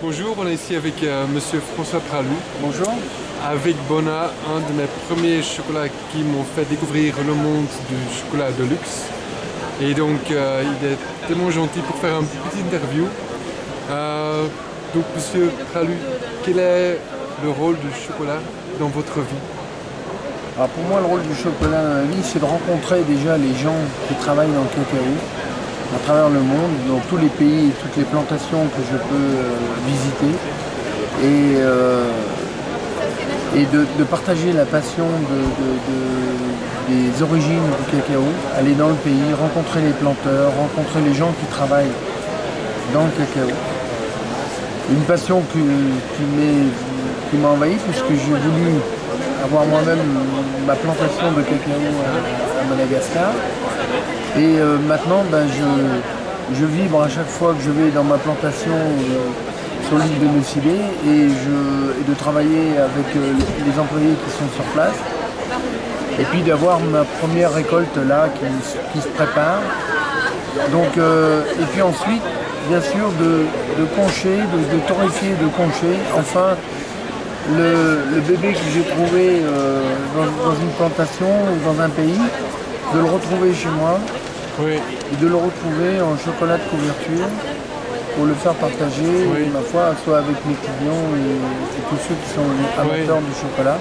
Bonjour, on est ici avec Monsieur François Pralou, Bonjour. avec Bona, un de mes premiers chocolats qui m'ont fait découvrir le monde du chocolat de luxe. Et donc il est tellement gentil pour faire une petite interview. Donc Monsieur Pralou, quel est le rôle du chocolat dans votre vie? Alors pour moi, le rôle du chocolat dans la vie, c'est de rencontrer déjà les gens qui travaillent dans le cacao à travers le monde, dans tous les pays et toutes les plantations que je peux visiter. Et de partager la passion des origines du cacao, aller dans le pays, rencontrer les planteurs, rencontrer les gens qui travaillent dans le cacao. Une passion qui m'a envahi puisque j'ai voulu avoir moi-même ma plantation de cacao à Madagascar. Et maintenant, je vibre à chaque fois que je vais dans ma plantation sur l'île de Nucidé et de travailler avec les employés qui sont sur place. Et puis d'avoir ma première récolte là qui se prépare. Donc, et puis ensuite, bien sûr, de concher, de torréfier, de concher. Enfin, le bébé que j'ai trouvé dans une plantation ou dans un pays, de le retrouver chez moi, Oui. et de le retrouver en chocolat de couverture pour le faire partager, Oui. ma foi, soit avec mes clients et tous ceux qui sont amateurs du chocolat.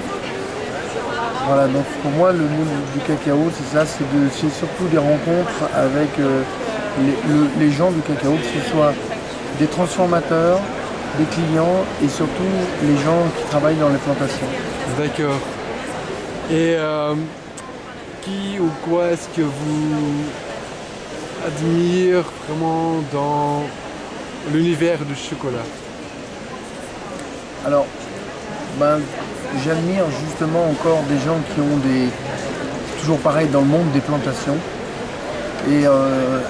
Voilà, donc pour moi, le monde du cacao, c'est ça, c'est surtout des rencontres avec les gens du cacao, que ce soit des transformateurs, des clients et surtout les gens qui travaillent dans les plantations. D'accord. Et qui ou quoi est-ce que vous admirez vraiment dans l'univers du chocolat? Alors, j'admire justement encore des gens qui ont toujours pareil dans le monde des plantations. Et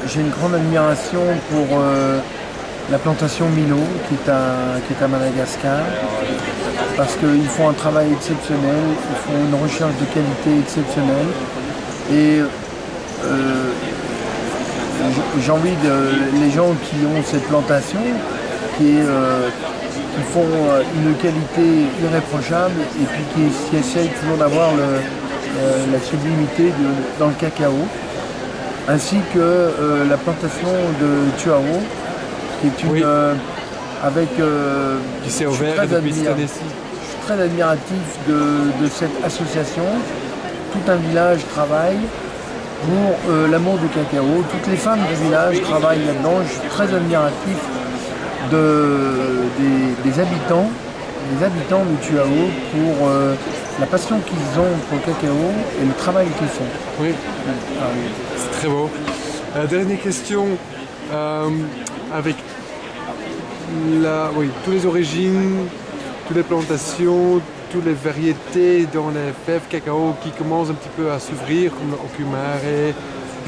j'ai une grande admiration pour la plantation Milo qui est à Madagascar. Parce qu'ils font un travail exceptionnel, ils font une recherche de qualité exceptionnelle. Et j'envie les gens qui ont cette plantation, qui font une qualité irréprochable et puis qui essayent toujours d'avoir la sublimité dans le cacao, ainsi que la plantation de Tuao, qui est une Oui. avec Qui s'est je suis ouvert très depuis cette admira- année-ci. je suis très admiratif de cette association. Tout un village travaille pour l'amour du cacao. Toutes les femmes du village travaillent là-dedans. Je suis très admiratif des habitants de Tuao pour la passion qu'ils ont pour le cacao et le travail qu'ils font. Oui, Ah oui. c'est très beau. Dernière question. Avec toutes les origines, toutes les plantations, toutes les variétés dans les fèves cacao qui commencent un petit peu à s'ouvrir, comme le Ocumare,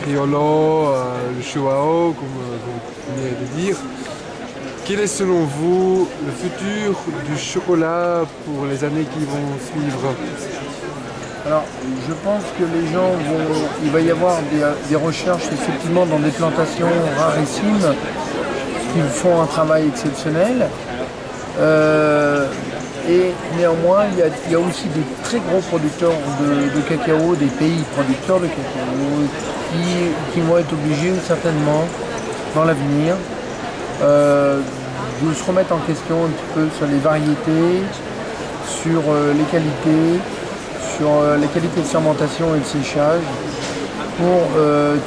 Criollo, le Chihuahua, comme vous venez de dire. Quel est selon vous le futur du chocolat pour les années qui vont suivre? Alors, je pense que il va y avoir des recherches effectivement dans des plantations rarissimes qui font un travail exceptionnel. Et néanmoins, il y a aussi des très gros producteurs de cacao, des pays producteurs de cacao, qui vont être obligés certainement dans l'avenir de se remettre en question un petit peu sur les variétés, sur les qualités, sur les qualités de fermentation et de séchage pour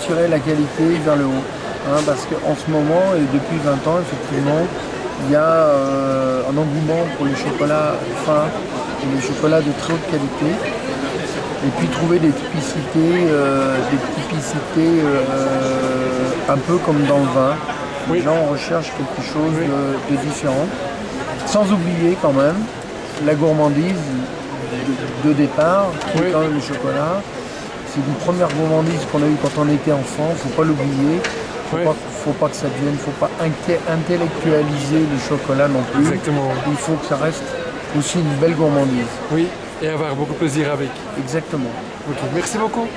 tirer la qualité vers le haut. Parce qu'en ce moment, et depuis 20 ans, effectivement, il y a un engouement pour les chocolats fins et les chocolats de très haute qualité. Et puis trouver des typicités un peu comme dans le vin. Oui. Les gens recherchent quelque chose de différent. Sans oublier quand même la gourmandise de départ, qui est quand même le chocolat. C'est une première gourmandise qu'on a eue quand on était enfant, il ne faut pas l'oublier. Faut pas que ça devienne, faut pas intellectualiser le chocolat non plus. Exactement. Il faut que ça reste aussi une belle gourmandise. Oui, et avoir beaucoup de plaisir avec. Exactement. Ok, merci beaucoup.